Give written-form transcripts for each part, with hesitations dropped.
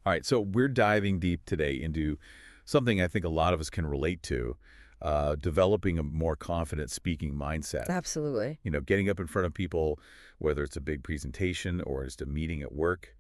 All right, so we're diving deep today into something I think a lot of us can relate to, developing a more confident speaking mindset. Absolutely. Getting up in front of people, whether it's a big presentation or just a meeting at work,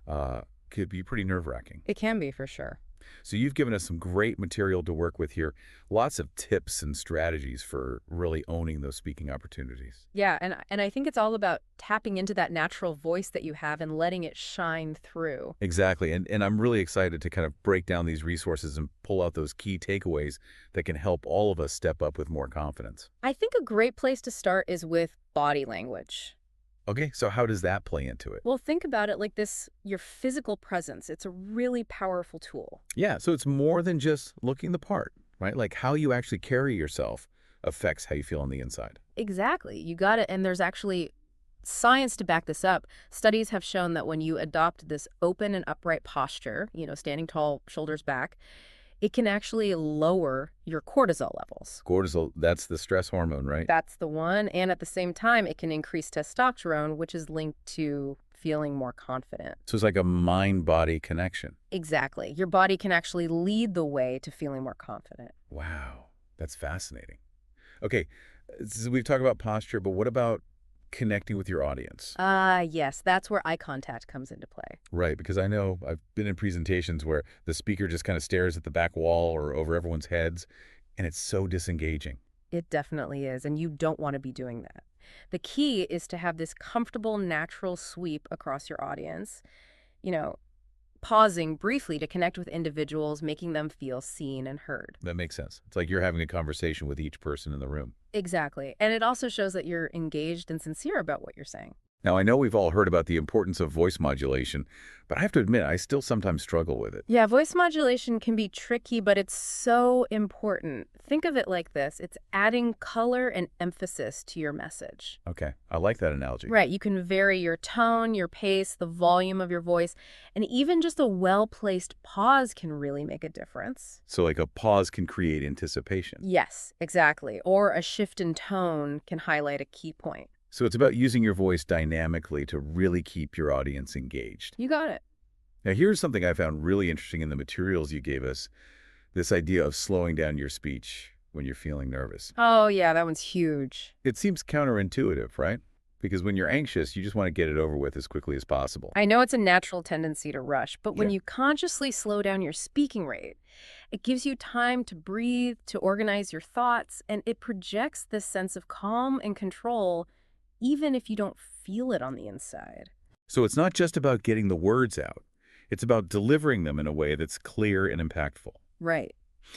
uh, could be pretty nerve-wracking. It can be for sure. So you've given us some great material to work with here, lots of tips and strategies for really owning those speaking opportunities. Yeah, and I think it's all about tapping into that natural voice that you have and letting it shine through. Exactly. And I'm really excited to kind of break down these resources and pull out those key takeaways that can help all of us step up with more confidence. I think a great place to start is with body language. Okay, so how does that play into it? Well, think about it like this, your physical presence. It's a really powerful tool. Yeah, so it's more than just looking the part, right? Like how you actually carry yourself affects how you feel on the inside. Exactly. You got it. And there's actually science to back this up. Studies have shown that when you adopt this open and upright posture, standing tall, shoulders back, it can actually lower your cortisol levels. Cortisol, that's the stress hormone, right? That's the one. And at the same time, it can increase testosterone, which is linked to feeling more confident. So it's like a mind-body connection. Exactly. Your body can actually lead the way to feeling more confident. Wow, that's fascinating. Okay, so we've talked about posture, but what about connecting with your audience? Yes, that's where eye contact comes into play. Right, because I know I've been in presentations where the speaker just kind of stares at the back wall or over everyone's heads, and it's so disengaging. It definitely is, and you don't want to be doing that. The key is to have this comfortable, natural sweep across your audience, you know, pausing briefly to connect with individuals, making them feel seen and heard. That makes sense. It's like you're having a conversation with each person in the room. Exactly. And it also shows that you're engaged and sincere about what you're saying. Now, I know we've all heard about the importance of voice modulation, but I have to admit, I still sometimes struggle with it. Yeah, voice modulation can be tricky, but it's so important. Think of it like this. It's adding color and emphasis to your message. Okay, I like that analogy. Right, you can vary your tone, your pace, the volume of your voice, and even just a well-placed pause can really make a difference. So like a pause can create anticipation. Yes, exactly. Or a shift in tone can highlight a key point. So it's about using your voice dynamically to really keep your audience engaged. You got it. Now, here's something I found really interesting in the materials you gave us, this idea of slowing down your speech when you're feeling nervous. Oh, yeah, that one's huge. It seems counterintuitive, right? Because when you're anxious, you just want to get it over with as quickly as possible. I know it's a natural tendency to rush, but when Yeah. you consciously slow down your speaking rate, it gives you time to breathe, to organize your thoughts, and it projects this sense of calm and control, even if you don't feel it on the inside. So it's not just about getting the words out. It's about delivering them in a way that's clear and impactful. Right.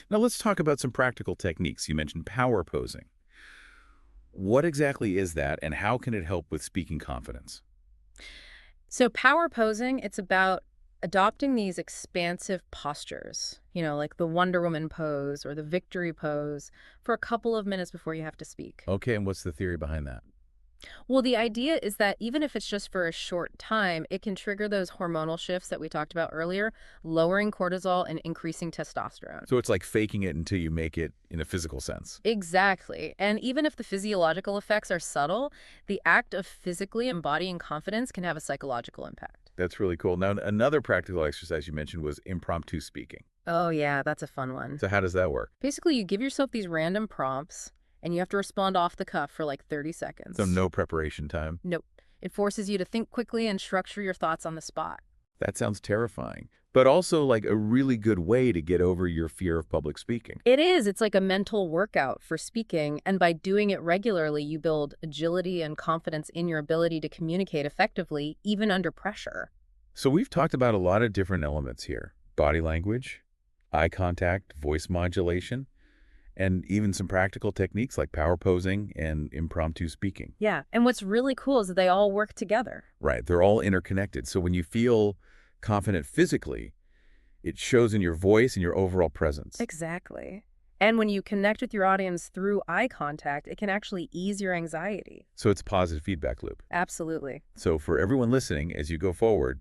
Now let's talk about some practical techniques. You mentioned power posing. What exactly is that, and how can it help with speaking confidence? So power posing, it's about adopting these expansive postures, like the Wonder Woman pose or the victory pose for a couple of minutes before you have to speak. Okay, and what's the theory behind that? Well, the idea is that even if it's just for a short time, it can trigger those hormonal shifts that we talked about earlier, lowering cortisol and increasing testosterone. So it's like faking it until you make it in a physical sense. Exactly. And even if the physiological effects are subtle, the act of physically embodying confidence can have a psychological impact. That's really cool. Now, another practical exercise you mentioned was impromptu speaking. Oh, yeah, that's a fun one. So how does that work? Basically, you give yourself these random prompts and you have to respond off the cuff for like 30 So seconds. no preparation time. Nope. It forces you to think quickly and structure your thoughts on the spot. That sounds terrifying, but also like a really good way to get over your fear of public speaking. It is. It's like a mental workout for speaking. And by doing it regularly, you build agility and confidence in your ability to communicate effectively, even under pressure. So we've talked about a lot of different elements here. Body language, eye contact, voice modulation, and even some practical techniques like power posing and impromptu speaking. Yeah. And what's really cool is that they all work together. Right, they're all interconnected. So when you feel confident physically, it shows in your voice and your overall presence. Exactly. And when you connect with your audience through eye contact, it can actually ease your anxiety. So it's a positive feedback loop. Absolutely. So for everyone listening, as you go forward,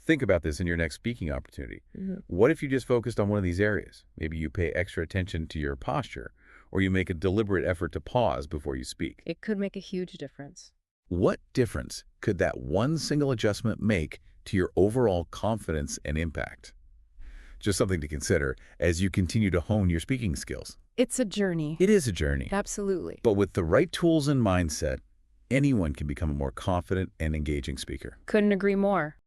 think about this in your next speaking opportunity. Mhm. What if you just focused on one of these areas? Maybe you pay extra attention to your posture, or you make a deliberate effort to pause before you speak. It could make a huge difference. What difference could that one single adjustment make to your overall confidence and impact? Just something to consider as you continue to hone your speaking skills. It's a journey. It is a journey, Absolutely. but with the right tools and mindset, anyone can become a more confident and engaging speaker. Couldn't agree more.